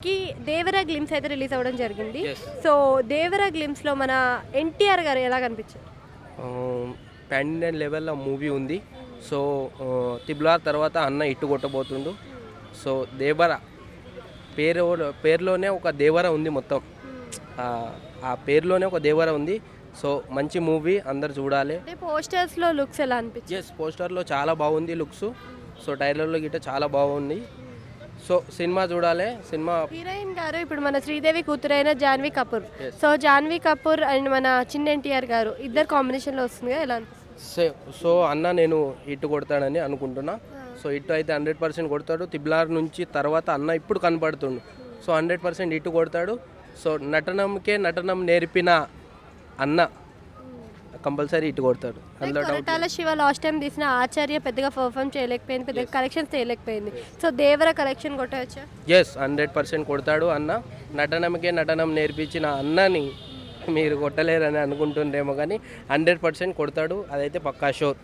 కి దేవరా గ్లిమ్స్ అయితే రిలీజ్ అవ్వడం జరిగింది. Yes. సో దేవరా గ్లిమ్స్ లో మన ఎన్టీఆర్ గారు ఎలా కనిపించారు? పాన్ ఇండియన్ లెవెల్లో మూవీ ఉంది. సో తిబ్లార్ తర్వాత అన్న ఇట్టు కొట్టబోతుండు. సో దేవర పేరులోనే ఒక దేవర ఉంది. మొత్తం ఆ పేరులోనే ఒక దేవర ఉంది. సో మంచి మూవీ, అందరు చూడాలి. అంటే పోస్టర్స్ లో లుక్స్ ఎలా అనిపించాయి? ఎస్, పోస్టర్లో చాలా బాగుంది లుక్స్. సో ట్రైలర్లో గిట్ట చాలా బాగుంది. సో సినిమా చూడాలి. సినిమా హీరోయిన్ గారు ఇప్పుడు మన శ్రీదేవి కూతురైన Janhvi Kapoor. Yes. So Janhvi Kapoor and మన చిన్న ఎన్టీఆర్ గారు ఇద్దరు కాంబినేషన్ లో వస్తుంది కదా, ఎలా అనిపిస్తుంది? సో అన్న నేను హిట్ కొడతాడని అనుకుంటున్నా. సో హిట్ అయితే 100% కొడతాడు. తిబ్లార్ నుంచి తర్వాత అన్న ఇప్పుడు కనపడుతుండు. సో 100% హిట్ కొడతాడు. సో నటనం నేర్పిన అన్న కంపల్సరీ హిట్ కొడతాడు, అందులో doubt. Koratala Shiva last time తీసిన ఆచార్య పెద్దగా పర్ఫామ్ చేయలేకపోయింది, పెద్దగా కలెక్షన్స్ చేయలేకపోయింది. సో దేవర కలెక్షన్ కొట్టవచ్చా? ఎస్, 100% కొడతాడు అన్న. నటనం నేర్పించిన అన్నని మీరు కొట్టలేరని అనుకుంటుండేమో కానీ 100% కొడతాడు, అదైతే పక్కా షోర్.